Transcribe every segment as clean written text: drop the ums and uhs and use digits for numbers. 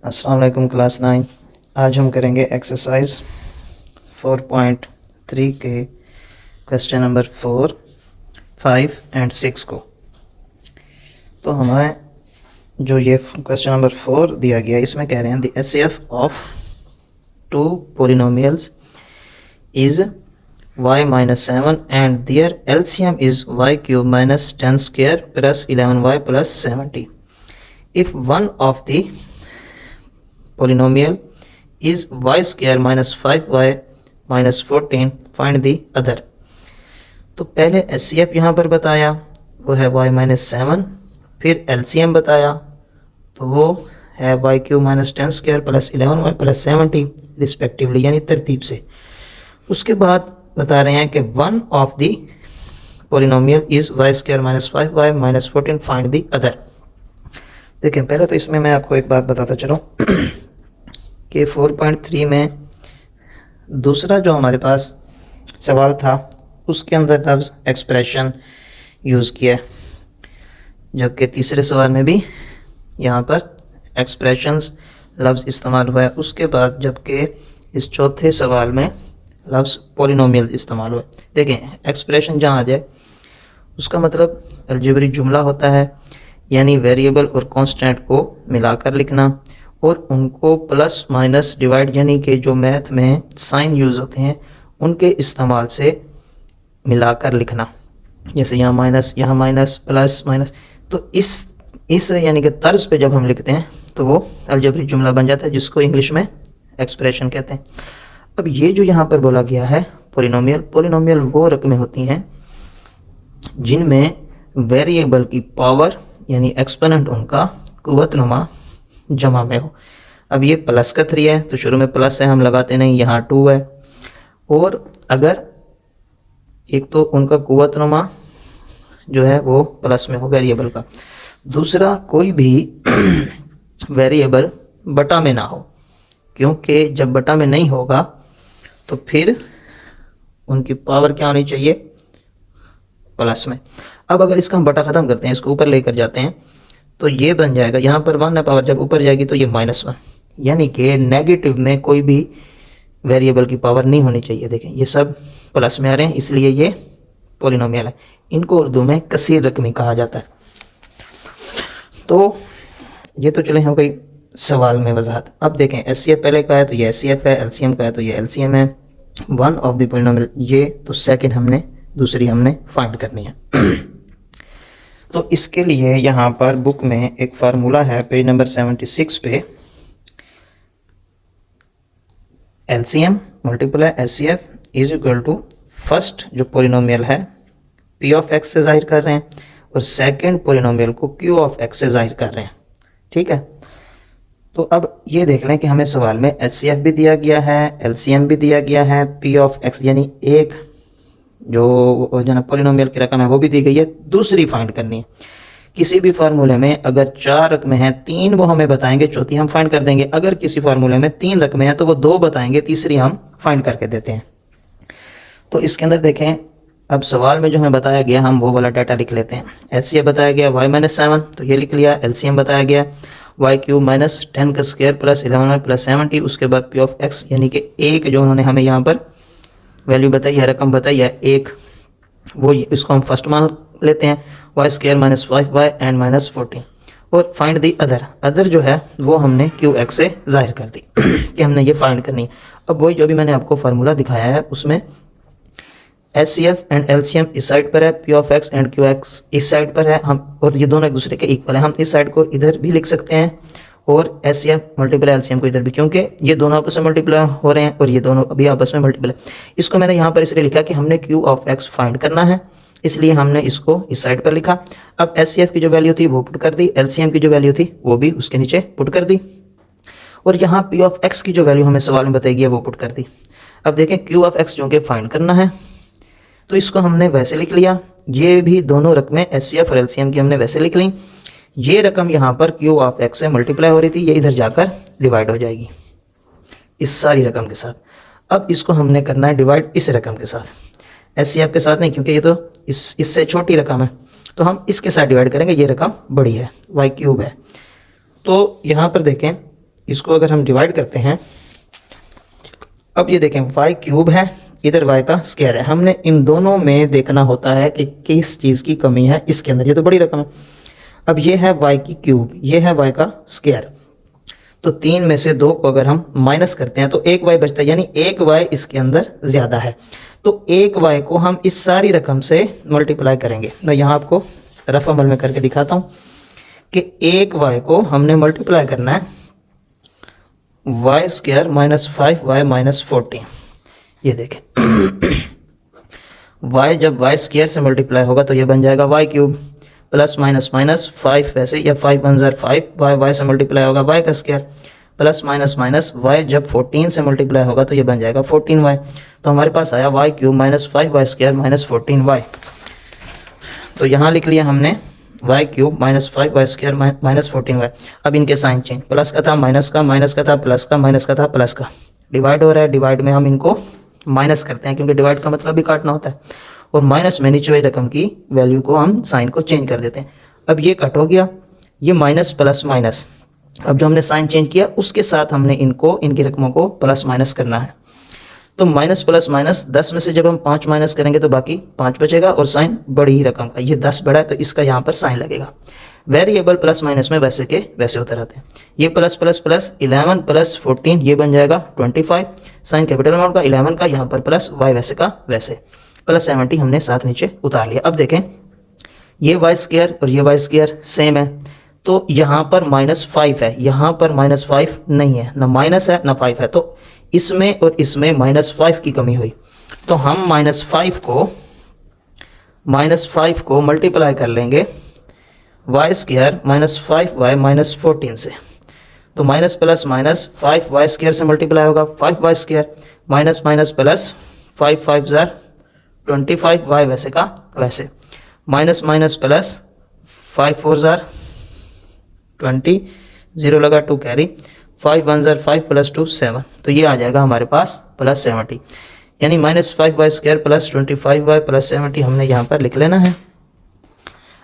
अस्सलाम वालेकुम क्लास 9। आज हम करेंगे एक्सरसाइज 4.3 के क्वेश्चन नंबर 4, 5 एंड 6 को। तो हमें जो ये क्वेश्चन नंबर 4 दिया गया, इसमें कह रहे हैं the HCF of two polynomials is y-7 and their LCM is y³ - 10 square plus 11y plus 70. If one of the polynomial is y² - 5y - 14, find the other. तो पहले एचसीएफ यहाँ पर बताया, वो है y-7, फिर एलसीएम बताया तो वो है y³ - 10 square plus 11y plus 70 respectively, यानी तरतीब से। उसके बाद बता रहे हैं कि one of the polynomial is y² - 5y - 14, find the other. देखें, पहले तो इसमें मैं आपको एक बात बताता चलूँ कि 4.3 में दूसरा जो हमारे पास सवाल था उसके अंदर लफ्ज़ एक्सप्रेशन यूज़ किया है, जबकि तीसरे सवाल में भी यहाँ पर एक्सप्रेशंस लफ्ज़ इस्तेमाल हुआ है। उसके बाद जबकि इस चौथे सवाल में लफ्ज़ पोलिनोमियल इस्तेमाल हुआ है। देखें, एक्सप्रेशन जहाँ आ जाए उसका मतलब अलजेब्रिक जुमला होता है, यानी वेरिएबल और कांस्टेंट को मिलाकर लिखना और उनको प्लस माइनस डिवाइड, यानी कि जो मैथ में साइन यूज़ होते हैं उनके इस्तेमाल से मिलाकर लिखना। जैसे यहाँ माइनस प्लस माइनस, तो इस यानी कि तर्ज पे जब हम लिखते हैं तो वो अलजेब्रिक जुमला बन जाता है, जिसको इंग्लिश में एक्सप्रेशन कहते हैं। अब ये जो यहाँ पर बोला गया है पोलिनोमियल वो रकमें होती हैं जिनमें वेरिएबल की पावर यानी एक्सपोनेंट उनका कुव्वतनुमा जमा में हो। अब ये प्लस का 3 है तो शुरू में प्लस है, हम लगाते नहीं, यहाँ 2 है। और अगर एक तो उनका कुव्वतनुमा जो है वो प्लस में हो वेरिएबल का, दूसरा कोई भी वेरिएबल बटा में ना हो, क्योंकि जब बटा में नहीं होगा तो फिर उनकी पावर क्या होनी चाहिए, प्लस में। अब अगर इसका हम बटा ख़त्म करते हैं, इसको ऊपर लेकर जाते हैं तो ये बन जाएगा, यहाँ पर 1 है पावर, जब ऊपर जाएगी तो ये -1, यानी कि नेगेटिव में कोई भी वेरिएबल की पावर नहीं होनी चाहिए। देखें, ये सब प्लस में आ रहे हैं, इसलिए ये पोलिनोमियल है। इनको उर्दू में कसीर रकमी कहा जाता है। तो ये तो चले हो गई सवाल में वजाहत। अब देखें, एचसीएफ पहले का है तो ये एचसीएफ है, एलसीएम का है तो ये एलसीएम है। वन ऑफ द पोलिनोमियल, ये तो सेकंड दूसरी हमने फाइंड करनी है। तो इसके लिए यहाँ पर बुक में एक फार्मूला है, पेज नंबर 76 पे, LCM multiply HCF is equal to first जो पोलिनोमियल है पी ऑफ एक्स से जाहिर कर रहे हैं और सेकंड पोलिनोमियल को क्यू ऑफ एक्स से जाहिर कर रहे हैं। ठीक है, तो अब ये देख लें कि हमें सवाल में एचसीएफ भी दिया गया है, एलसीएम भी दिया गया है, पी ऑफ एक्स यानी एक जो ना पोलिनोमियल की रकम है वो भी दी गई है, दूसरी फाइंड करनी है। किसी भी फार्मूले में अगर 4 रकमें हैं, 3 वो हमें बताएंगे, चौथी हम फाइंड कर देंगे। अगर किसी फार्मूले में 3 रकमें हैं तो वो 2 बताएंगे, तीसरी हम फाइंड करके देते हैं। तो इसके अंदर देखें, अब सवाल में जो हमें बताया गया हम वो वाला डाटा लिख लेते हैं। एचसीएफ बताया गया y-7, तो ये लिख लिया। एलसीएम बताया गया y³ - 10 का स्क्वायर प्लस 11y प्लस 70। उसके बाद पी ऑफ एक्स यानी कि एक जो उन्होंने हमें यहाँ पर वैल्यू बताई है, रकम बताई है एक, वो इसको हम फर्स्ट मान लेते हैं, y² - 5y एंड -14। और फाइंड दी अदर जो है वो हमने क्यू एक्स से जाहिर कर दी कि हमने ये फाइंड करनी है। अब वही जो भी मैंने आपको फार्मूला दिखाया है उसमें एचसीएफ एंड एलसीएम इस साइड पर है, p of x and Q x इस साइड पर है, हम और ये दोनों एक दूसरे के इक्वल है। हम इस साइड को इधर भी लिख सकते हैं और एचसीएफ मल्टीप्लाई एलसीएम को इधर भी, क्योंकि ये दोनों आपस में मल्टीप्लाई हो रहे हैं और ये दोनों अभी आपस में मल्टीप्लाई। इसको मैंने यहाँ पर इसलिए लिखा कि हमने क्यू ऑफ एक्स फाइंड करना है, इसलिए हमने इसको इस साइड पर लिखा। अब एचसीएफ की जो वैल्यू थी वो पुट कर दी, एलसीएम की जो वैल्यू थी वो भी उसके नीचे पुट कर दी, और यहाँ पी ऑफ एक्स की जो वैल्यू हमें सवाल में बताई गई है वो पुट कर दी। अब देखें, क्यू ऑफ एक्स जो कि फाइंड करना है तो इसको हमने वैसे लिख लिया। ये भी दोनों रकमें एचसीएफ और एलसीएम की हमने वैसे लिख ली। ये रकम यहाँ पर क्यू ऑफ एक्स से मल्टीप्लाई हो रही थी, ये इधर जाकर डिवाइड हो जाएगी इस सारी रकम के साथ। अब इसको हमने करना है डिवाइड इस रकम के साथ, एचसीएफ के साथ नहीं, क्योंकि ये तो इससे छोटी रकम है, तो हम इसके साथ डिवाइड करेंगे, ये रकम बड़ी है, y³ है। तो यहाँ पर देखें इसको अगर हम डिवाइड करते हैं, अब ये देखें y क्यूब है, इधर y का स्क्वायर है। हमने इन दोनों में देखना होता है कि किस चीज़ की कमी है इसके अंदर। ये तो बड़ी रकम है। अब ये है y की क्यूब, ये है y का स्क्वायर। तो 3 में से 2 को अगर हम माइनस करते हैं तो 1 y बचता है, यानी 1 y इसके अंदर ज़्यादा है। तो 1 y को हम इस सारी रकम से मल्टीप्लाई करेंगे। मैं यहाँ आपको रफ अमल में करके दिखाता हूँ कि 1 y को हमने मल्टीप्लाई करना है Y square minus 5y minus 14। ये देखें y जब y स्क्वायर से मल्टीप्लाई होगा तो ये बन जाएगा y cube plus minus minus 5 वैसे, या 5 1 ज़र 5, y से मल्टीप्लाई होगा y का square plus minus minus y जब 14 से मल्टीप्लाई होगा तो ये बन जाएगा 14y। तो हमारे पास आया y cube minus 5y square minus 14y। तो यहाँ लिख लिया हमने y cube minus 5y square minus 14y। अब इनके साइन चेंज, प्लस का था माइनस का, माइनस का था प्लस का, माइनस का था प्लस का, डिवाइड हो रहा है, डिवाइड में हम इनको माइनस करते हैं क्योंकि डिवाइड का मतलब भी काटना होता है, और माइनस में नीचे वाली रकम की वैल्यू को हम साइन को चेंज कर देते हैं। अब ये कट हो गया, ये माइनस प्लस माइनस, अब जो हमने साइन चेंज किया उसके साथ हमने इनकी रकमों को प्लस माइनस करना है। तो माइनस प्लस माइनस 10 में से जब हम 5 माइनस करेंगे तो बाकी 5 बचेगा, और साइन बड़ी ही रकम का, ये 10 बड़ा है तो इसका यहाँ पर साइन लगेगा। वेरिएबल प्लस माइनस में वैसे के वैसे होते रहते हैं। ये प्लस प्लस प्लस 11 प्लस 14 ये बन जाएगा 25, साइन कैपिटल अमाउंट का 11 का, यहाँ पर प्लस y वैसे का वैसे, प्लस 70 हमने साथ नीचे उतार लिया। अब देखें ये y स्क्वायर और ये y स्क्वायर सेम है, तो यहाँ पर -5 है, यहाँ पर -5 नहीं है, ना माइनस है ना 5 है, तो इसमें और इसमें -5 की कमी हुई। तो हम -5 को मल्टीप्लाई कर लेंगे y square minus 5y minus 14 से। तो minus plus minus 5y square से मल्टीप्लाई होगा 5y square, minus minus plus 5 5 ज़र 25y वैसे का वैसे, माइनस माइनस प्लस 5 4 ज़र 20, 0 लगा 2 कैरी, 5 1 ज़र 5 प्लस 2 7। तो ये आ जाएगा हमारे पास प्लस 70, यानी minus 5y square plus 25y plus 70 हमने यहाँ पर लिख लेना है।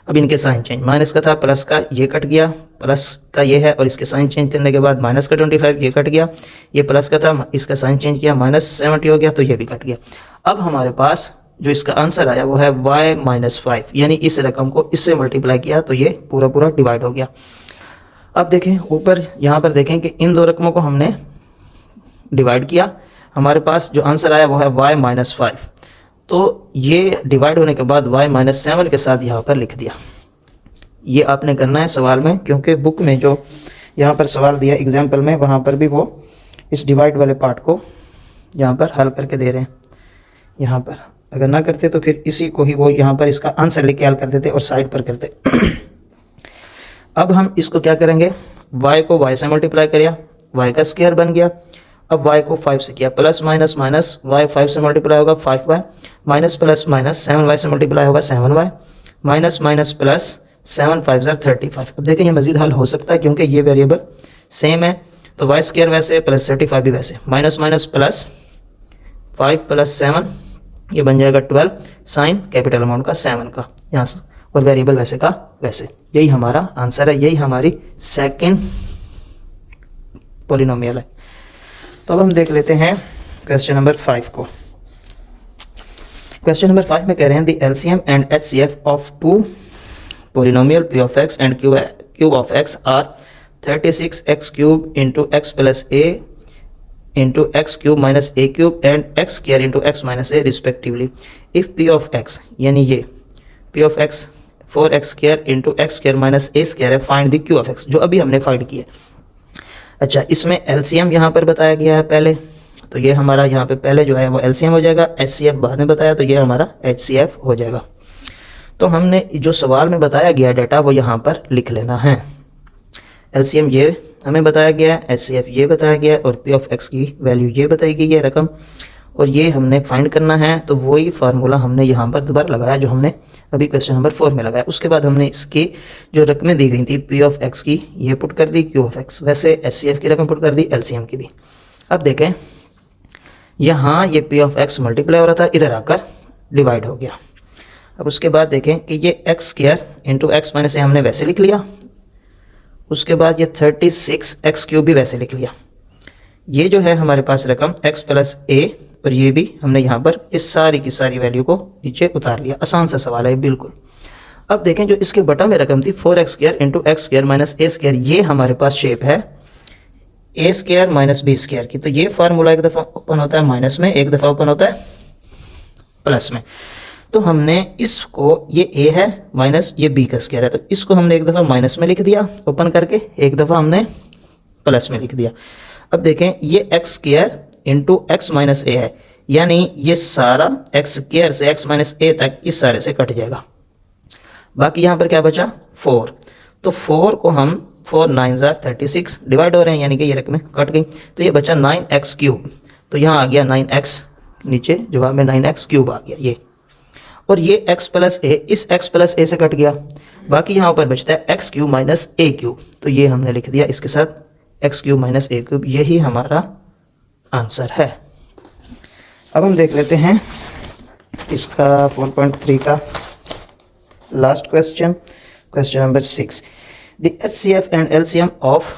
अब इनके साइन चेंज, माइनस का था प्लस का ये कट गया, प्लस का ये है, और इसके साइन चेंज करने के बाद माइनस का 25 ये कट गया, ये प्लस का था इसका साइन चेंज किया माइनस 70 हो गया, तो ये भी कट गया। अब हमारे पास जो इसका आंसर आया वो है y माइनस 5, यानी इस रकम को इससे मल्टीप्लाई किया तो ये पूरा पूरा डिवाइड हो गया। अब देखें ऊपर यहाँ पर देखें कि इन दो रकमों को हमने डिवाइड किया, हमारे पास जो आंसर आया वो है y माइनस 5। तो ये डिवाइड होने के बाद y माइनस 7 के साथ यहाँ पर लिख दिया। ये आपने करना है सवाल में, क्योंकि बुक में जो यहाँ पर सवाल दिया एग्जाम्पल में वहाँ पर भी वो इस डिवाइड वाले पार्ट को यहाँ पर हल करके दे रहे हैं। यहाँ पर अगर ना करते तो फिर इसी को ही वो यहाँ पर इसका आंसर लिख के हल कर देते और साइड पर करते। अब हम इसको क्या करेंगे, y को y से मल्टीप्लाई किया, y का स्क्वायर बन गया। अब y को 5 से किया, प्लस माइनस माइनस y 5 से मल्टीप्लाई होगा 5y, minus plus minus 7y से मल्टीप्लाई होगा 7y, माइनस माइनस प्लस 7 5 ज़र 35। अब देखें ये मजीद हल हो सकता है क्योंकि ये वेरिएबल सेम है, तो y स्क्वायर वैसे प्लस 35 भी वैसे, माइनस माइनस प्लस 5 प्लस 7 ये बन जाएगा 12, साइन कैपिटल अमाउंट का 7 का यहाँ से, और वेरिएबल वैसे का वैसे। यही हमारा आंसर है, यही हमारी सेकंड पॉलिनोमियल है। तो अब हम देख लेते हैं क्वेश्चन नंबर 5 को। क्वेश्चन नंबर 5 में कह रहे हैं the LCM and HCF of two polynomial p of x and q of x are 36x cube into x plus a into x cube minus a cube and x square into x minus a respectively. If p of x यानी ये p of x 4x square into x square minus a square है, find the q of x, जो अभी हमने find किया। अच्छा, इसमें LCM यहाँ पर बताया गया है पहले, तो ये हमारा यहाँ पे पहले जो है वो एलसीएम हो जाएगा, एचसीएफ बाद में बताया तो ये हमारा एचसीएफ हो जाएगा। तो हमने जो सवाल में बताया गया डाटा वो यहाँ पर लिख लेना है। एलसीएम ये हमें बताया गया है, एचसीएफ ये बताया गया है, और पी ऑफ एक्स की वैल्यू ये बताई गई है रकम, और ये हमने फाइंड करना है। तो वही फार्मूला हमने यहाँ पर दोबारा लगाया जो हमने अभी क्वेश्चन नंबर 4 में लगाया। उसके बाद हमने इसकी जो रकमें दी गई थी पी ऑफ एक्स की ये पुट कर दी, क्यू ऑफ एक्स वैसे एचसीएफ की रकम पुट कर दी, एलसीएम की दी। अब देखें यहाँ ये पी ऑफ एक्स मल्टीप्लाई हो रहा था, इधर आकर डिवाइड हो गया। अब उसके बाद देखें कि ये x square into x minus a हमने वैसे लिख लिया, उसके बाद ये 36x³ भी वैसे लिख लिया। ये जो है हमारे पास रकम x प्लस a, और ये भी हमने यहाँ पर इस सारी की सारी वैल्यू को नीचे उतार लिया। आसान सा सवाल है बिल्कुल। अब देखें जो इसके बटन में रकम थी 4x² into x² minus a², ये हमारे पास शेप है a² माइनस b² की। तो ये फार्मूला एक दफ़ा ओपन होता है माइनस में, एक दफ़ा ओपन होता है प्लस में। तो हमने इसको, ये a है माइनस ये b का स्क्वायर है, तो इसको हमने एक दफ़ा माइनस में लिख दिया ओपन करके, एक दफ़ा हमने प्लस में लिख दिया। अब देखें ये x² into x minus a है, यानी ये सारा x² से x माइनस a तक इस सारे से कट जाएगा। बाकी यहाँ पर क्या बचा 4, तो 4 को हम 4 9 36 डिवाइड हो रहे हैं, यानी कि ये रकमें कट गई। तो ये बचा 9x³, तो यहाँ आ गया 9x, नीचे जवाब में 9x³ आ गया ये। और ये x प्लस a इस x प्लस a से कट गया, बाकी यहाँ पर बचता है x³ माइनस a³, तो ये हमने लिख दिया इसके साथ x³ माइनस a³, यही हमारा आंसर है। अब हम देख लेते हैं इसका 4.3 का last question, question number 6। The HCF and LCM of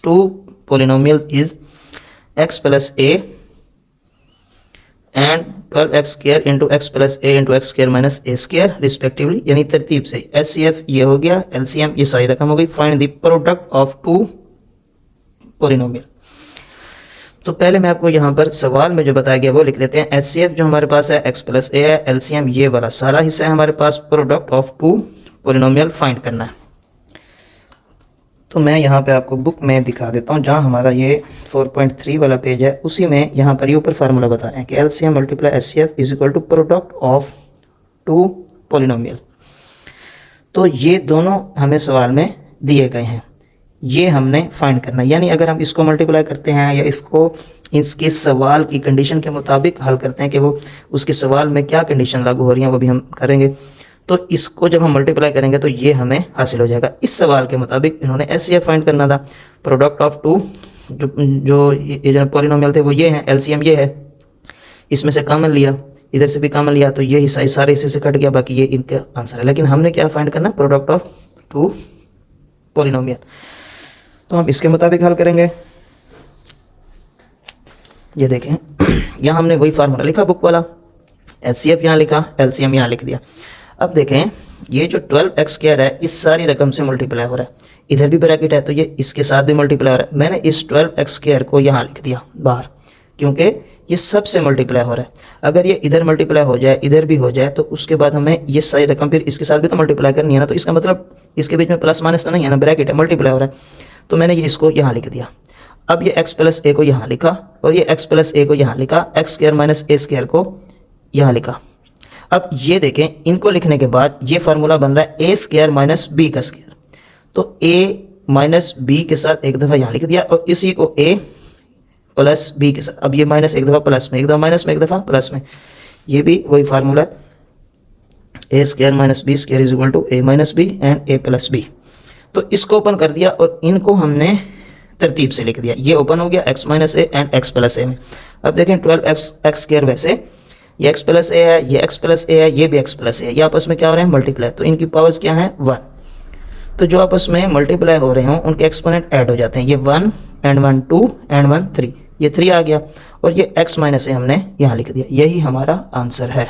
two polynomials is x plus a and 12x² into x plus a into x² minus a² respectively, यानी तरतीब से HCF ये हो गया, LCM ये सारी रकम हो गई। Find the product of two polynomial. तो पहले मैं आपको यहाँ पर सवाल में जो बताया गया वो लिख लेते हैं। HCF जो हमारे पास है x प्लस a है, LCM ये वाला सारा हिस्सा है हमारे पास, product of two polynomial find करना है। तो मैं यहाँ पे आपको बुक में दिखा देता हूँ, जहाँ हमारा ये 4.3 वाला पेज है, उसी में यहाँ पर ये ऊपर फार्मूला बता रहे हैं कि LCM multiply HCF is equal to product of two polynomial. तो ये दोनों हमें सवाल में दिए गए हैं, ये हमने फाइंड करना है। यानी अगर हम इसको मल्टीप्लाई करते हैं या इसको इसके सवाल की कंडीशन के मुताबिक हल करते हैं कि वो उसके सवाल में क्या कंडीशन लागू हो रही है वो भी हम करेंगे, तो इसको जब हम मल्टीप्लाई करेंगे तो ये हमें हासिल हो जाएगा। इस सवाल के मुताबिक इन्होंने HCF फाइंड करना था, प्रोडक्ट ऑफ टू जो पॉलिनोमियल थे वो ये हैं, LCM ये है, इसमें से कॉमन लिया, इधर से भी कॉमन लिया, तो ये हिस्सा सारे हिस्से से कट गया, बाकी ये इनका आंसर है। लेकिन हमने क्या फाइंड करना, प्रोडक्ट ऑफ टू पॉलिनोमियल। तो हम इसके मुताबिक हल करेंगे। ये देखें यहाँ हमने वही फार्मूला लिखा बुक वाला, HCF यहाँ लिखा, LCM यहाँ लिख दिया। अब देखें ये जो 12x² है इस सारी रकम से मल्टीप्लाई हो रहा है, इधर भी ब्रैकेट है तो ये इसके साथ भी मल्टीप्लाई हो रहा है। मैंने इस 12x² को यहाँ लिख दिया बाहर, क्योंकि ये सब से मल्टीप्लाई हो रहा है। अगर ये इधर मल्टीप्लाई हो जाए, इधर भी हो जाए, तो उसके बाद हमें ये सारी रकम फिर इसके साथ भी तो मल्टीप्लाई करनी है ना। तो इसका मतलब इसके बीच में प्लस माइनस तो नहीं है ना, ब्रैकेट है, मल्टीप्लाई हो रहा है। तो मैंने ये इसको यहाँ लिख दिया। अब ये x प्लस a को यहाँ लिखा और ये x प्लस a को यहाँ लिखा, x² माइनस a² को यहाँ लिखा। अब ये देखें इनको लिखने के बाद ये फार्मूला बन रहा है a² माइनस b का स्क्वायर। तो a माइनस b के साथ एक दफ़ा यहाँ लिख दिया और इसी को a प्लस b के साथ, अब ये माइनस एक दफ़ा प्लस में, एक दफ़ा माइनस में, एक दफ़ा प्लस में, ये भी वही फार्मूला है a² minus b² is equal to a minus b and a plus b। तो इसको ओपन कर दिया और इनको हमने तरतीब से लिख दिया। ये ओपन हो गया x minus a and x plus a में। अब देखें 12x² वैसे ये x प्लस a है, ये x प्लस a है, ये भी x प्लस a है, ये आपस में क्या हो रहे हैं मल्टीप्लाई। तो इनकी पावर्स क्या हैं 1। तो जो आपस में मल्टीप्लाई हो रहे हों उनके एक्सपोनेंट ऐड हो जाते हैं। ये 1 एंड 1 2 एंड 1 3, ये 3 आ गया और ये x माइनस a हमने यहाँ लिख दिया। यही हमारा आंसर है।